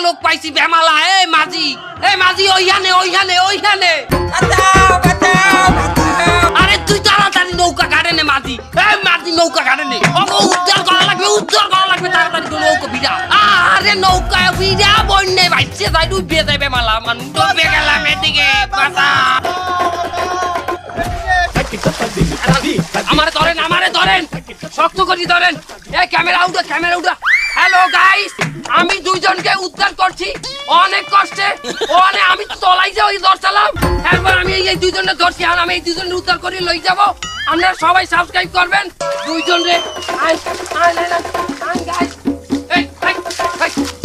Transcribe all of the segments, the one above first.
লোক পাইছি বেমালা। এই মাঝি ওইখানে। আরে তুই তাড়াতাড়ি নৌকা কাটে নে মাঝি। এই মাঝি নৌকা কাটে নে, উদ্ধার করা লাগবে তাড়াতাড়ি নৌকা বিড়া। আরে নৌকা বিড়া বন্যে ভাইছে যাই ডুবে যাবে মালা মানুষ ডুবে গেলাম এদিকে বাঁচা। আমারে ধরেন শক্ত করে ধরেন। এই ক্যামেরা উঠা। হ্যালো গাইস, আমি দুইজনকে উদ্ধার করছি অনেক কষ্টে। আমি তো তলাই যাই ওই দরসালাম, এরপর আমি এই দুইজনকে ধরছি। আর আমি এই দুইজনকে উদ্ধার করে লই যাব। আপনারা সবাই সাবস্ক্রাইব করবেন দুইজন রে।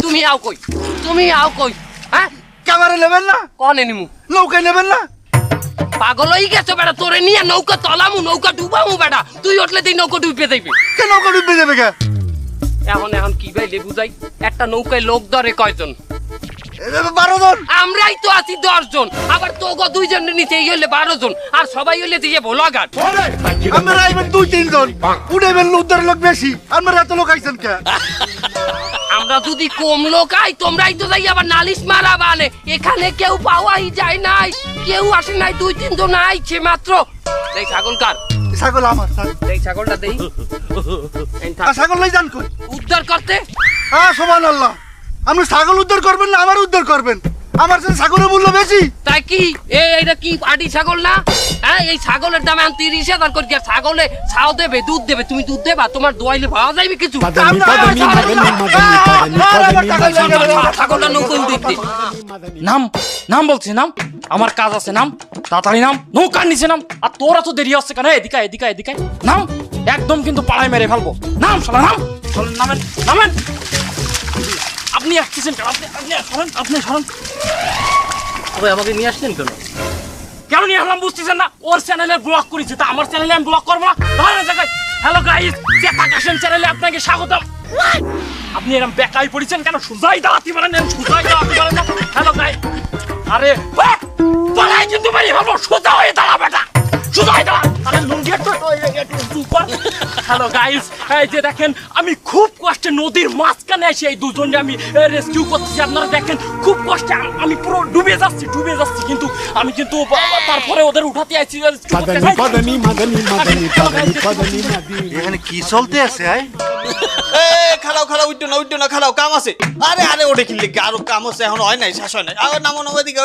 তুমি আও কই হ্যাঁ? ক্যামেরা নেবেন না? কনে নিমু? নৌকায় নেবেন না? পাগল হয়ে গেছো বেটা, তোরে নিয়ে নৌকা তলামু, নৌকা ডুবামু বেটা। তুই উঠলে তুই নৌকা ডুবে যাইবে। কে নৌকা ডুবে যাবে কে? এখন কি ভাই বুঝাই, একটা নৌকায় লোক ধরে কয়জন? 12 জন। আমরাই তো আছি 10 জন, আবার তোগো দুইজনের নিচে হইলে 12 জন, আর সবাই হইলে দিয়ে ভোলাঘাট। আমরা আইবেন 2-3 জন, উঠেবেন উদ্ধার লোক বেশি। আমরা এত লোক আইছেন কে? আমরা যদি কম লোক আই, তোমরাই তো যাই আবার নালিশ মারা বানে। এখানে কেউ পাওয়াই যায় নাই, কেউ আসে নাই, 2-3 জন আইছে মাত্র। এই ছাগল কার? ছাগল আমার। এই ছাগলটা দেই। ছাগল লই যান কই? উদ্ধার করতে। হ্যাঁ সুবহানাল্লাহ। আপনি ছাগল উদ্ধার করবেন না আমার উদ্ধার করবেন? আমার কাছে ছাগলের মূল্য বেশি। তাই কি এইটা কি আডি ছাগল না? হ্যাঁ, এই ছাগলের দাম 30,000 করে। ছাগলে ছাও দেবে, দুধ দেবে, তুমি দুধ দেবা? তোমার দোয়াইলে পাওয়া যাবে কিছু? ছাগলটা নৌকন দিতে। নাম বলছে, নাম। আমার কাজ আছে, নাম তাড়াতাড়ি নাম। নৌকার নিচে নাম। আর তোরা তো দেরি হচ্ছে কেন? এদিকে নাম। একদম কিন্তু পাড়ায় মেরে ফেলবো। নাম শালা, নাম। নামেন। আপনি আসছেন কেন? আপনি সরেন। আমাকে নিয়ে আসছেন কেন? কেন নিয়ে আসলাম বুঝতেছেন না? ওর চ্যানেলে ব্লগ করেছে, তা আমার চ্যানেলে আমি ব্লগ করবো না? ধরেন জায়গায়। হ্যালো গাইস, চেতাকাশেন চ্যানেলে আপনাকে স্বাগতম। আপনি এরকম বেকাই পড়েছেন কেন? সুজাই দাঁড়াতে পারেন না? Hello guys. আরে পালাই কিন্তু মেরে ফেলবো। সোজা হয়ে দাঁড়া বেটা, সোজা হয়ে দাঁড়া। আরে লুঙ্গি একটু সুপার। হ্যালো গাইস, এই যে দেখেন আমি খুব কষ্টে নদীর মাঝখানে এসে এই দুজনকে আমি রেস্কিউ করতেছি। আপনারা দেখেন খুব কষ্টে আমি পুরো ডুবে যাচ্ছি, কিন্তু আমি কিন্তু তারপরে ওদের উঠাতে আইছি। এখানে কি চলতে আছে? খালাও উঠো না খালাও, কাম আছে। আরে ওটা কিনলে আরো কাম আছে, এখন হয় নাই, শেষ হয় নাই। আবার নামো ওদিকে।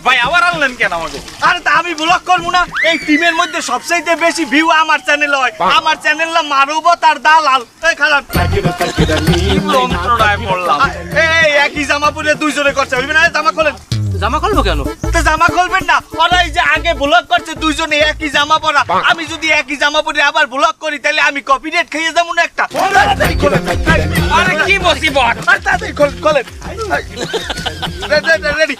ভাই আবার আনলেন কেন আমাকে? আরে তা আমি ব্লগ করবো না? এই টিমের মধ্যে সবচেয়ে বেশি ভিউ আমার চ্যানেল হয়। আমার চ্যানেল না মারুবতার দালাল। এই খারাপ যন্ত্রণায় পড়লাম। এই একই জামা পরে দুইজনে করছে, হইবে না? জামা খোলেন। জামা খুলবো কেন? তো জামা খুলবেন না? ওরাই যে আগে ব্লগ করছে দুইজনে একই জামা পরা। আমি যদি একই জামা পরে আবার ব্লগ করি তাহলে আমি কপিরাইট খাইয়ে যাবো না একটা? আরে কি মুসিবত! তাড়াতাড়ি খোলেন। রেডি।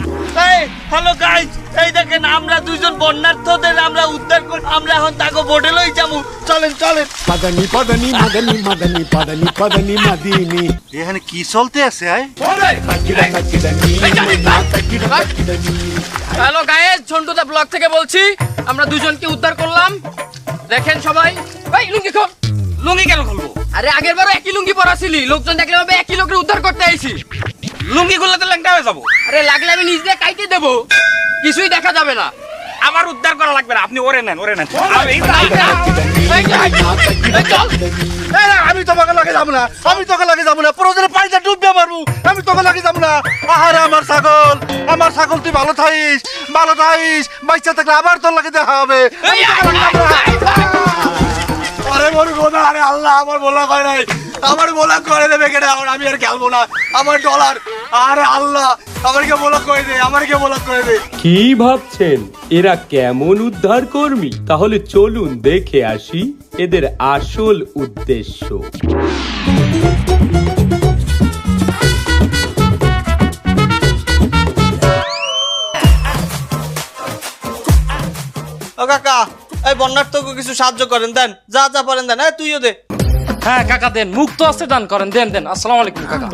হ্যালো গাইস, এই দেখেন আমরা দুইজন বন্যার্থদের আমরা উদ্ধার করে আমরা এখন তাকে বোটে লই যাবো। চলেন। এখানে কি চলতে আছে? হ্যালো গাইস, ঝন্টুদা ব্লগ থেকে বলছি। আমরা দুজনকে উদ্ধার করলাম, দেখেন সবাই। ভাই লুঙ্গি কেন খুলবো? আরে আগের বারও একই লুঙ্গি পরা ছিলি, লোকজন দেখলে ভাবে একই লোকের উদ্ধার করতে আইছি। লুঙ্গি খুললে তো ল্যাংটা হয়ে যাবো। আরে লাগলে আমি নিজ দিয়ে কাইতে দেবো, কিছুই দেখা যাবে না। আমার উদ্ধার করা লাগবে না, আপনি ওরে নেন। আমি তোমাকে লাগে যাবো না। প্রয়োজনে পানিতে ডুববে মারবো। আমি তোকে লাগে যাবো না। আহারে আমার ছাগল তুই ভালো থাইস। বাচ্চা থাকলে আবার তোর লাগে দেখা হবে। আরে মরুগোনা, আরে আল্লাহ, আমার বলা হয় নাই। আমার বলা করে দেবে কেন? এখন আমি আর খেলবো না। আমার ডলার, আরে আল্লাহ, আমাকে বলা করে দে। কি ভাবছেন এরা কেমন উদ্ধার কর্মী? তাহলে চলুন দেখে আসি এদের আসল উদ্দেশ্য। ও কাকা, এই বন্যার্থকে কিছু সাহায্য করেন, দেন যা পারেন দেন। তুইও দে। হ্যাঁ কাকা দেন, মুক্ত আছে দান করেন, দেন। আসসালামু আলাইকুম কাকা।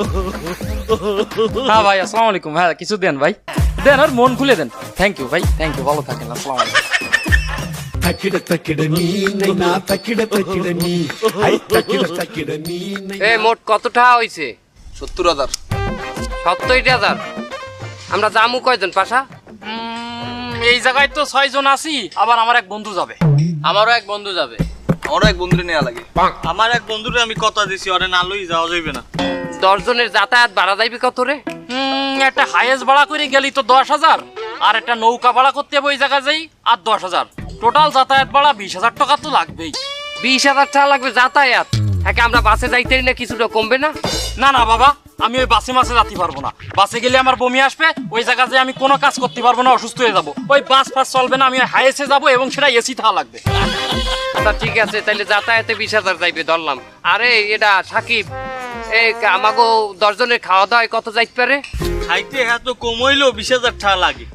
হ্যাঁ ভাই আসসালামু আলাইকুম। হ্যাঁ কিছু দেন ভাই, দেন আর মন খুলে দেন। থ্যাংক ইউ ভাই, থ্যাংক ইউ, ভালো থাকেন। আসসালামু আলাইকুম। এ মোট কত টাকা হইছে? 70,000। 70,000। আমরা যামু কয়জন পাশা? এই জায়গায় তো 6 জন আছি, আবার আমার এক বন্ধু যাবে। আমারও এক বন্ধু যাবে, আমারও এক বন্ধুরে নেওয়া লাগে। আমার এক বন্ধুরে আমি কথা দিছি ওরে না লই যাওয়া যাইবে না। 10 জনের যাতায়াত ভাড়া যাইবে কত রে? একটা হাইয়েস্ট ভাড়া করে গেলি তো 10,000, আর একটা নৌকা ভাড়া করতে হবে ওই জায়গায় যাই আর 10,000। টোটাল যাতায়াত ভাড়া 20,000 টাকা তো লাগবেই। 20,000 টাকা লাগবে যাতায়াত? হ্যাঁ, আমরা বাসে যাইতেই না, কিছুটা কমবে না? না না বাবা, আমি ওই বাসে মাসে যেতে পারবো না। বাসে গেলে আমার বমি আসবে, ওই জায়গায় যে আমি কোনো কাজ করতে পারবো না, অসুস্থ হয়ে যাবো। ওই বাস ফাস চলবে না, আমি হাইয়েস্টে যাবো এবং সেটা এসি থাকা লাগবে। আচ্ছা ঠিক আছে, তাহলে যাতায়াতে 20,000 যাইবে ধরলাম। আরে এটা সাকিব, এই আমাগো 10 জনের খাওয়া দাওয়ায় কত যাইতে পারে? খাইতে হ্যাঁ তো কম হইলো 20,000 টাকা লাগে।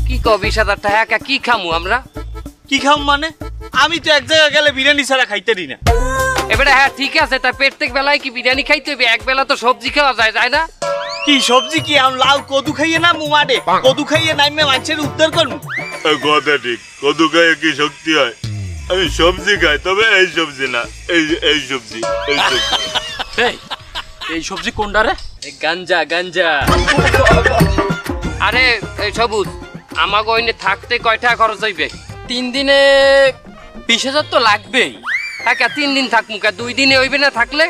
কি কও 20,000 টাকা? কি খামু আমরা? কি খাম মানে? আমি তো এক জায়গায় গেলে বিরিয়ানি ছাড়া খাইতে দিই না। এবারে হ্যাঁ ঠিক আছে, তাই প্রত্যেক বেলায় কি বিরিয়ানি খাইতে হবে? এক বেলা তো সবজি খাওয়া যায়, যায় না? কি সবজি কি আমি লাউ কদু খাইয়ে না মুমাডে কদু খাইয়ে নাইমে মানুষের উদ্ধার করবো? কথা ঠিক, কদু খাইয়ে কি শক্তি হয়? আমি সবজি খাই, তবে এই সবজি না, এই সবজি। এই সবজি কোনটা রে? গাঞ্জা গাঞ্জা। আরে এই সবুজ, আমাগো ওইনে থাকতে কয় টাকা খরচ হইবে? 3 দিনে 20,000 তো লাগবেই। হ্যাঁ, 3 দিন থাকমু, 2 দিনে হইবে না থাকলে?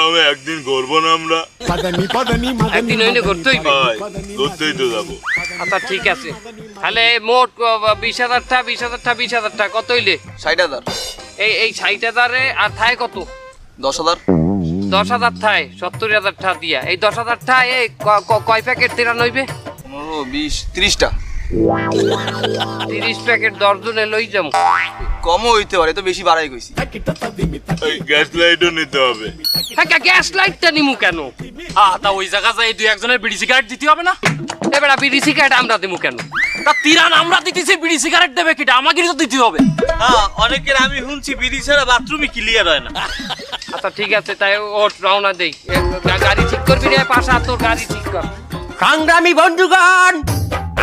আমি একদিন করবো না আমরা? একদিন হইলে করতে হইবে। করতেই তো যাবো। আচ্ছা ঠিক আছে, তাহলে মোট 20,000 টাকা 20,000 টাকা কত হইলে? 60,000। এই 60,000 আর থায় কত? 10,000। 10,000 থায় 70,000 টাকা দিয়া। এই 10,000 টাকা কয় প্যাকেট তেরা নইবে? 15, 20, 30টা। 30 প্যাকেট 10 জনে লই যাবো। কমও হইতে পারে, তো বেশি বাড়াই কইছি। ওই গ্যাস লাইটও নিতে হবে। হ্যাঁ, গ্যাস লাইটটা নিমু কেন? তা ওই জায়গা যাই 2-1 বিড়ি সিগারেট দিতে হবে না? এবার বিড়ি সিগারেট আমরা দিমু কেন? তা তিরান আমরা দিতেছি, বিড়ি সিগারেট দেবে কিটা? আমাকে তো দিতে হবে। হ্যাঁ, অনেকের আমি শুনছি বিড়ি ছাড়া বাথরুমই ক্লিয়ার হয় না। আচ্ছা ঠিক আছে, তাই ওট রওনা দেই। গাড়ি ঠিক করবি রে পাশা, তোর গাড়ি ঠিক কর। সংগ্রামী বন্ধুগণ,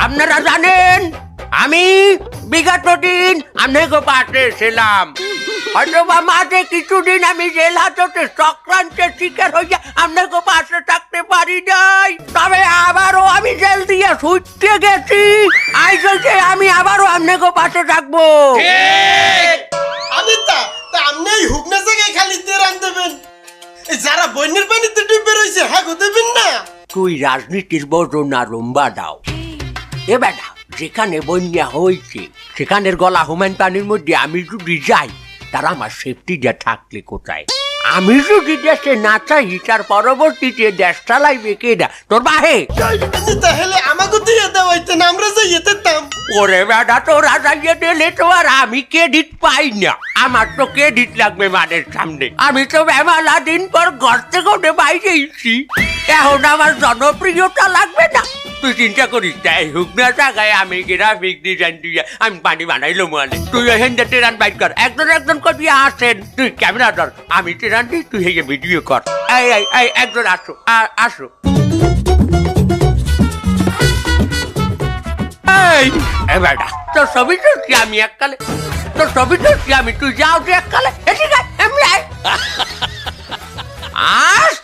আপনারা জানেন আমি বিগত দিন আপনাকে পাশে ছিলাম। হয়তো বা মাঝে কিছুদিন আমি জেল হাজতে চক্রান্তের শিকার হইয়া আপনাকে পাশে থাকতে পারি নাই, তবে আবারও আমি জেল দিয়ে ছুটতে গেছি। আজ হইতে আমি আবারও আপনাকে পাশে থাকবো। আমি তা আপনি হুকনা জায়গায় খালি দিয়ে রান দেবেন, যারা বন্যের পানিতে ডুবে রয়েছে হ্যাঁ দেবেন না। তুই রাজনীতির বোঝো না রুম্বা দাও। এ বেটা, যেখানে বন্যা হয়েছে সেখানের গলা হুমায়ুন পানির মধ্যে আমি যদি যাই, তারা আমার সেফটি দিয়ে থাকলে কোথায়? আমি যদি দেশে না চাই, তার পরবর্তীতে দেশ চালাইবে কেডা? তোর বাহে। তাহলে আমাকে দিয়ে দেওয়াইতেন, আমরা যাইয়ে দিতাম। ওরে বেটা, তোরা যাইয়ে দিলে তো আর আমি ক্রেডিট পাই না। আমার তো ক্রেডিট লাগবে মানের সামনে। আমি তো মেলা দিন পর ঘর থেকে বাইরে এসেছি, এখন আমার জনপ্রিয়তা লাগবে না। তুই চিন্তা করিস না, এই হুকনা জায়গায় আমি গ্রাফিক ডিজাইন দিয়ে আমি পানি বানাইলো মানে। তুই এখান থেকে ট্রেন বাইক কর, একজন করবি আসেন। তুই ক্যামেরা ধর, আমি ট্রেন দিই, তুই এই ভিডিও কর। এই একজন আসো আসো। এই বেটা, তোর ছবি তুলছি আমি এককালে, তোর ছবি তুলছি আমি, তুই যাও তুই এককালে। ঠিক আছে, এমনি আয়। আস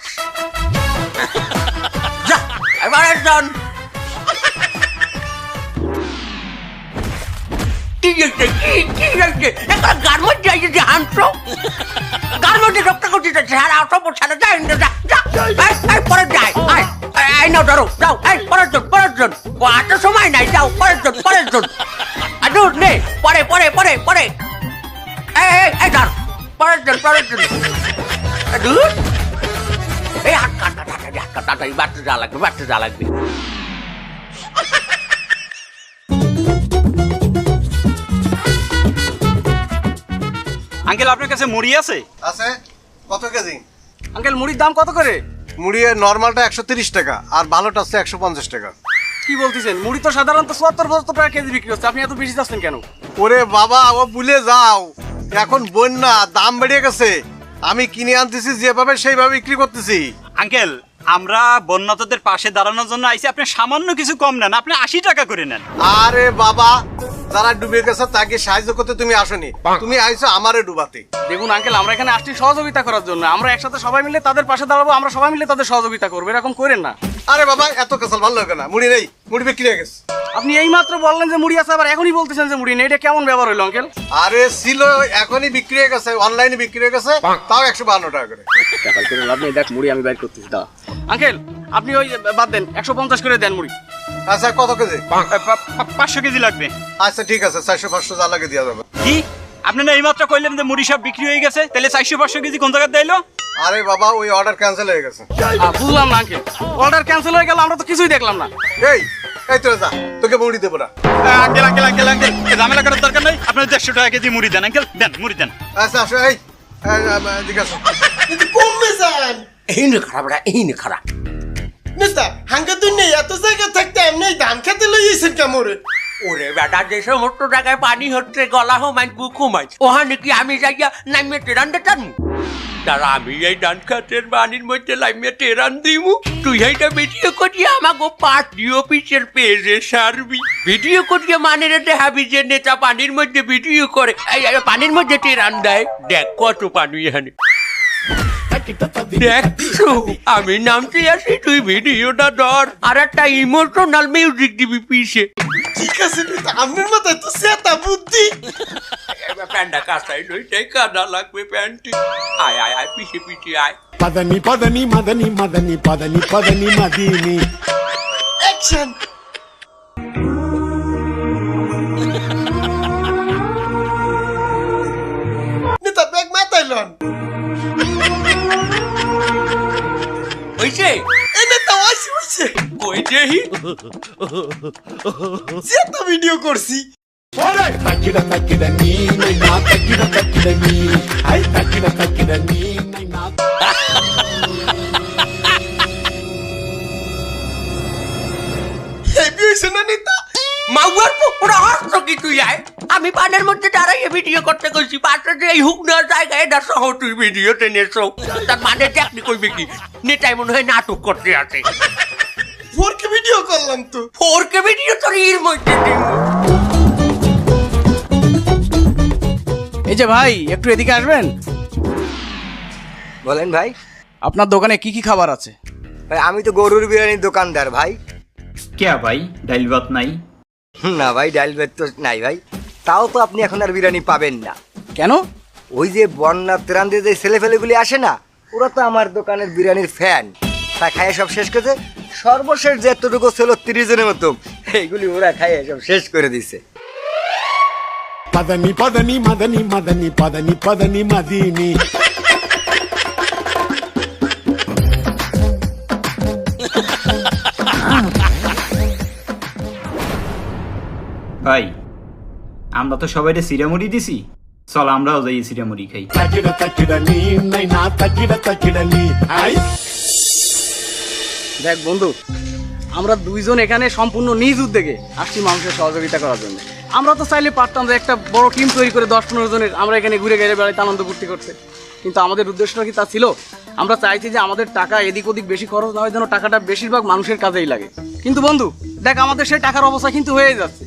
যা, এবার একজন। কি হয়েছে? কি হয়েছে? একটা গার্মেন্ট যাইছে হাঁটছো, গার্মেন্টে রক্ত করছিস, সারা অসম্ভব সারা যায় না। পরে যায়, এই নাও ধরো, যাও। এই পরের জন এত সময় নাই, যাও পরের জন। আদুর নে, পরে এই ধর পরের জন। আদুর এই হাত কাটা বাড়তে যা লাগবে। আঙ্কেল, আপনার কাছে মুড়ি আছে? আছে। কত কেজি? আঙ্কেল, মুড়ির দাম কত করে? মুড়ি নর্মালটা 130 টাকা, আর ভালোটা আছে 150 টাকা। কি বলতেছেন? মুড়ি তো সাধারণত 74-75 টাকা কেজি বিক্রি হচ্ছে, আপনি এত বেশি যাচ্ছেন কেন? ওরে বাবা, ও ভুলে যাও, এখন বন্যা, দাম বেড়ে গেছে। আমি কিনে আনতেছি যেভাবে সেইভাবে বিক্রি করতেছি। আঙ্কেল, আমরা বন্যাতদের পাশে দাঁড়ানোর জন্য আইছি, আপনি সামান্য কিছু কম নেন, আপনি 80 টাকা করে নেন। আরে বাবা, যারা ডুবে গেছে তাকে সাহায্য করতে তুমি আসনি, তুমি আইছো আমারে ডুবাতে। দেখুন আঙ্কেল, আমরা এখানে আসছি সহযোগিতা করার জন্য। আমরা একসাথে সবাই মিলে তাদের পাশে দাঁড়াবো, আমরা সবাই মিলে তাদের সহযোগিতা করবো, এরকম করেন না। আরে বাবা এত কেসাল ভালো লাগে না, মুড়ি নেই, মুড়ি বিক্রি হয়ে গেছে। আপনি এই মাত্র বললেন যে মুড়ি আছে, আবার এখনই বলতেছেন যে মুড়ি নেই, এটা কেমন ব্যবহার হলো আঙ্কেল? আরে ছিল, এখনই বিক্রি হয়ে গেছে, অনলাইনে বিক্রি হয়ে গেছে, তাও 152 টাকা করে। দেখ মুড়ি আমি বাইর করতেছি, দাও আঙ্কেল। আপনি ওই বাদ দেন, 150 করে দেন মুড়ি। আচ্ছা কত কেজি? 500 কেজি লাগবে। আচ্ছা ঠিক আছে, 400-500 যা লাগে দেওয়া যাবে। কি আপনি না এই মাত্র কইলেন যে মুড়ি সব বিক্রি হয়ে গেছে, তাহলে 400-500 কেজি কোন জায়গায় দিলো? আরে বাবা ওই অর্ডার ক্যান্সেল হয়ে গেছে। বুঝলাম না আঙ্কেল, অর্ডার ক্যান্সেল হয়ে গেল, আমরা তো কিছুই দেখলাম না। এই এই তোরা যা, তোকে মুড়ি দেবো না। আঙ্কেল আঙ্কেল আঙ্কেল আঙ্কেল ঝামেলা করার দরকার নাই, আপনার 150 টাকা কেজি মুড়ি দেন আঙ্কেল, দেন মুড়ি দেন। আচ্ছা আসো, এই জিজ্ঞাসা কিন্তু কমবে যান। এই নে খারাপ রা, এই নে খারাপ। মিস্টার হাঙ্গা তুই নেই এত জায়গা থাকতে এমনি ধান খেতে লইয়েছেন কেমরে? ওরে বেটা, যে সমস্ত জায়গায় পানি হচ্ছে, গলা হোমাই বুক হোমাই, ওখানে কি আমি যাইয়া নামিয়ে টেরান দিতাম? তারা আমি এই ধান খাতের পানির মধ্যে নামিয়ে টেরান দিমু, তুই এইটা ভিডিও করিয়ে আমাকে পার্টি অফিসের পেজে সারবি। ভিডিও করিয়ে মানে রে দেখাবি যে নেতা পানির মধ্যে ভিডিও করে, এই পানির মধ্যে টেরান দেয়। দেখ কত পানি এখানে, দেখছো আমি নামতে আসি, তুই ভিডিওটা ধর আর একটা ইমোশনাল মিউজিক দিবি পিছে। ঠিক আছে কিন্তু আপনার মাথায় তো সেটা বুদ্ধি। প্যান্টটা কাঁচাই নইটাই কাদা লাগবে প্যান্টটি। আয় আয় আয় পিছে পিছে আয়। পদনি পদনি মদনি মদনি পদনি পদনি মদিনি অ্যাকশন। নেতা ব্যাগ মাথায় লন। হইছে এই নেতা ওইছে ওইছে কই দেহি সেটা ভিডিও করছি। তাকিরা তাকিরা নি নাই না, তাকিরা তাকিরা নি, আই তাকিরা তাকিরা নি নাই না। হেভি হইছে না নেতা? মাউয়ার পুরা হাসছো কি তুই? আয় আমি পানের মধ্যে দাঁড়াইয়ে ভিডিও করতে কইছি, পাশে যে এই হুক নেওয়ার জায়গায় এটা সহ তুই ভিডিও টেনেছো, তার মানে দেখনি কইবে কি নেতাই মনে হয় নাটক করতে আছে। 4K ভিডিও করলাম তো। 4K ভিডিও তোর এর মধ্যে দিন। এই যে ভাই একটু এদিকে আসবেন। বলেন ভাই। আপনার দোকানে কি কি খাবার আছে? ভাই আমি তো গরুর বিরিয়ানির দোকানদার ভাই। কে ভাই ডাল ভাত নাই? না ভাই ডাল ভাত তো নাই ভাই, তাও তো আপনি এখন আর বিরিয়ানি পাবেন না। কেন? ওই যে বন্যা ত্রাণ দিয়ে যে ছেলেফেলেগুলি আসে না, ওরা তো আমার দোকানের বিরিয়ানির ফ্যান, তা খাইয়ে সব শেষ করেছে। সর্বশেষ যে এতটুকু ছিল 30 জনের মতো, এইগুলি ওরা খাইয়ে সব শেষ করে দিছে। পদনি পদনি মদনি মদনি পদনি পদনি মদিনি। ভাই আমরা তো সবাই সিরামুড়ি দিছি, চল আমরাও যাই সিরামুড়ি খাই। তাকিরা তাকিরা নি নাই না, তাকিরা তাকিরা নি, আই। দেখ বন্ধু, আমরা দুইজন এখানে সম্পূর্ণ নিজ উদ্যোগে আসছি মানুষের সহযোগিতা করার জন্য। আমরা তো চাইলে পারতাম যে একটা বড় টিম তৈরি করে 10-15 জনের আমরা এখানে ঘুরে ঘুরে বেড়াইতে আনন্দ ফুর্তি করতে, কিন্তু আমাদের উদ্দেশ্যটা কি তা ছিল? আমরা চাইছি যে আমাদের টাকা এদিক ওদিক বেশি খরচ না হয়, যেন টাকাটা বেশিরভাগ মানুষের কাজেই লাগে। কিন্তু বন্ধু দেখ, আমাদের সেই টাকার অবস্থা কিন্তু হয়ে যাচ্ছে।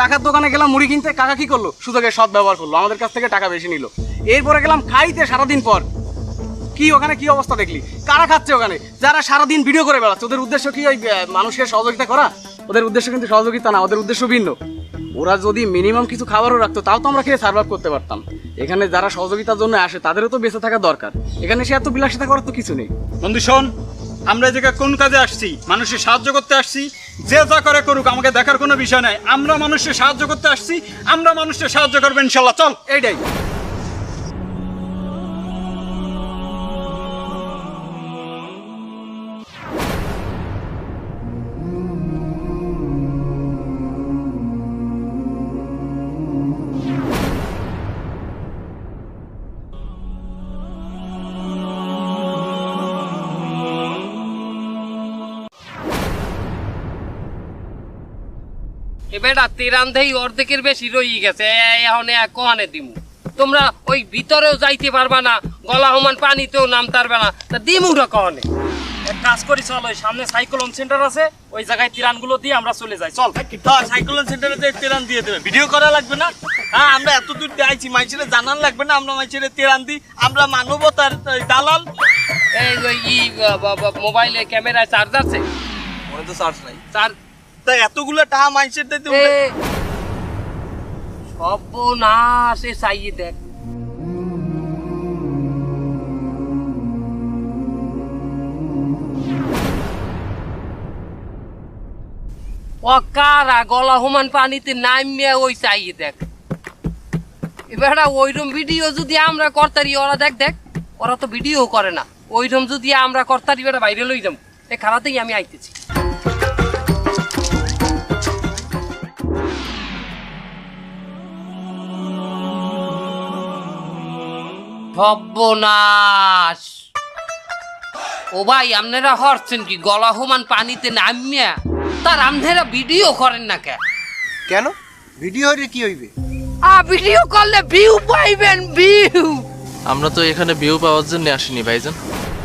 কাকার দোকানে গেলাম মুড়ি কিনতে, কাকা কি করলো? সুযোগের সৎ ব্যবহার করলো, আমাদের কাছ থেকে টাকা বেশি নিল। এরপরে গেলাম খাইতে সারাদিন পর, কি ওখানে কি অবস্থা দেখলি? কারা খাচ্ছে ওখানে? যারা সারাদিন ভিডিও করে বেড়াচ্ছে। ওদের উদ্দেশ্য কি ওই মানুষকে সহযোগিতা করা? ওদের উদ্দেশ্য কিন্তু সহযোগিতা না, ওদের উদ্দেশ্য ভিন্ন। ওরা যদি মিনিমাম কিছু খাবারও রাখতো, তাও তো আমরা খেয়ে সার্ভাইভ করতে পারতাম। এখানে যারা সহযোগিতার জন্য আসে তাদেরও তো বেঁচে থাকা দরকার। এখানে সে এত বিলাসিতা করার তো কিছু নেই। বন্ধু শোন, আমরা এই জায়গায় কোন কাজে আসছি? মানুষের সাহায্য করতে আসছি। যে যা করে করুক, আমাকে দেখার কোনো বিষয় নাই। আমরা মানুষের সাহায্য করতে আসছি, আমরা মানুষের সাহায্য করবো ইনশাল্লাহ। চল এইটাই। এবেটা তেরান দেই অর্ধেকের বেশি রই গেছে, এখন কোহানে দিমু? তোমরা ওই ভিতরেও যাইতে পারবা না, গলা হমান পানিতেও নামতে পারবে না, তা দিমুটা কোহানে? এক কাজ করি চল, ওই সামনে সাইক্লোন সেন্টার আছে, ওই জায়গায় তিরানগুলো দিয়ে আমরা চলে যাই। চল সাইক্লোন সেন্টারে যে তেরান দিয়ে দেবে, ভিডিও করা লাগবে না। হ্যাঁ, আমরা এত দূর দিয়ে আইছি, মানুষের জানান লাগবে না আমরা মানুষের তেরান দিই। আমরা মানবতার দালাল। এই মোবাইলে ক্যামেরায় চার্জ আছে? মনে তো চার্জ নাই। চার্জ তাই এতগুলো টাকা মানুষের দিতে সর্বনাশ, এ চাইয়ে দেখ। কারা গলা হুমান পানিতে নামিয়ে ওই চাইয়ে দেখ। এবার ওইরকম ভিডিও যদি আমরা করতারি, ওরা দেখ দেখ, ওরা তো ভিডিও করে না। ওইরকম যদি আমরা করতারি, বেটা বাইরে লই যাম। এ খারাতেই আমি আইতেছি। সর্বনাশ! ও ভাই, আপনারা হরছেন কি গলা হুমান পানিতে নামিয়া? তার আপনারা ভিডিও করেন না কেন? ভিডিও হইলে কি হইবে? ভিডিও করলে ভিউ পাইবেন, ভিউ। আমরা তো এখানে ভিউ পাওয়ার জন্য আসিনি ভাইজান।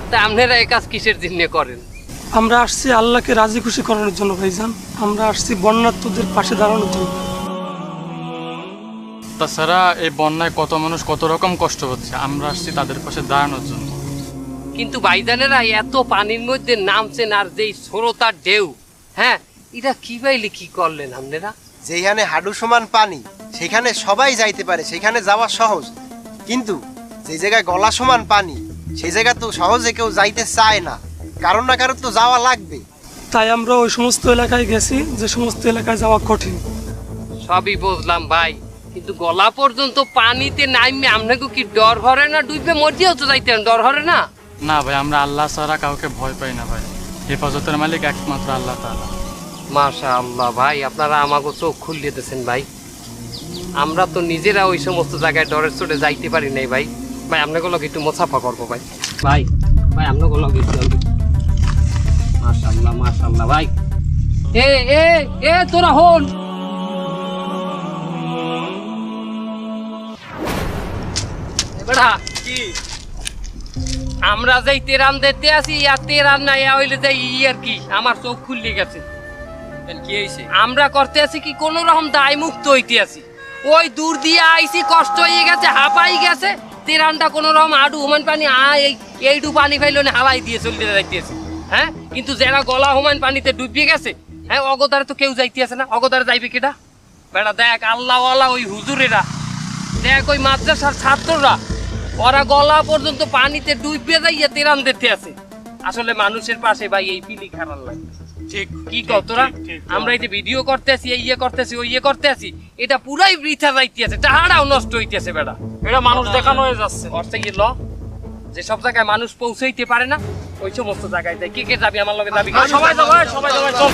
তা আপনারা এই কাজ কিসের জন্য করেন? আমরা আসছি আল্লাহকে রাজি খুশি করানোর জন্য ভাইজান। আমরা আসছি বন্যার্তদের পাশে দাঁড়ানোর জন্য। তাছাড়া এই বন্যায় কত মানুষ কত রকম কষ্ট হচ্ছে, আমরা আসছি তাদের পাশে দাঁড়ানোর জন্য। কিন্তু ভাইজানেরা এত পানির মধ্যে নামছেন, আর যেই স্রোতার ঢেউ, হ্যাঁ, এটা কি বাইলে কি করলেন আপনারা? যেখানে হাডু সমান পানি সেখানে সবাই যাইতে পারে, সেখানে যাওয়া সহজ। কিন্তু যে জায়গায় গলা সমান পানি, সেই জায়গা তো সহজে কেউ যাইতে চায় না, কারণ না কারণ তো যাওয়া লাগবে। তাই আমরা ওই সমস্ত এলাকায় গেছি যে সমস্ত এলাকায় যাওয়া কঠিন। সবই বুঝলাম ভাই, কিন্তু গলা পর্যন্ত পানিতে নামে আপনাকে কি ডর হরে না? ডুববে মরিয়াও তো যাইতেন, ডর হরে না? না ভাই, আমরা আল্লাহ ছাড়া কাউকে ভয় পাই না ভাই। হেফাজতের মালিক একমাত্র আল্লাহ তাআলা। মাশাআল্লাহ ভাই, আপনারা আমাকে চোখ খুলিয়ে দিয়েছেন ভাই। আমরা তো নিজেরা ওই সমস্ত জায়গায় ডরের চোটে যাইতে পারি নাই ভাই। ভাই আপনাকে লোক একটু মোছাফা করবো ভাই। ভাই ভাই আপনাকে লোক একটু, মাশাআল্লাহ মাশাআল্লাহ ভাই। এ এ এ তোরা হন, বেটা কি আমরা যাই তেরান দিতে আসি, আর তেরান নাই হইলে যাই আর কি, আমার চোখ খুললে গেছে। কি হয়েছে? আমরা করতে আছি কি কোন রকম দায় মুক্ত হইতে আছি। ওই দূর দিয়ে আইছি, কষ্ট হয়ে গেছে, হাঁপাই গেছে, তেরানটা কোন রকম আডু হুমান পানি এইটু পানি ফাইল হালাই দিয়ে চলতে যাইতেছি। হ্যাঁ, কিন্তু যারা গলা হুমান পানিতে ডুবিয়ে গেছে, হ্যাঁ, অগদারে তো কেউ যাইতে আছে না। অগদারে যাইবে কেটা? বেটা দেখ, আল্লাহওয়ালা ওই হুজুরেরা, দেখ ওই মাদ্রাসার ছাত্ররা, ওরা গলা পর্যন্ত পানিতে ডুবিয়ে যাইয়া তেরান দিতে আছে। আসলে মানুষের পাশে ভাই এই পিলি খারাপ লাগে। ঠিক কি কও তোরা? আমরা এই যে ভিডিও করতে আছি, এই ইয়ে করতে আছি, ওই ইয়ে করতে আছি, এটা পুরাই বৃথা যাইতে আছে, টাহাড়াও নষ্ট হইতেছে বেটা। এটা মানুষ দেখানো হয়ে যাচ্ছে। অর্থে কি ল, যে সব জায়গায় মানুষ পৌঁছাইতে পারে না, ওই সমস্ত জায়গায় যাই। কে কে যাবি আমার লগে? যাবি? সবাই যাবে, সবাই যাবে, চল।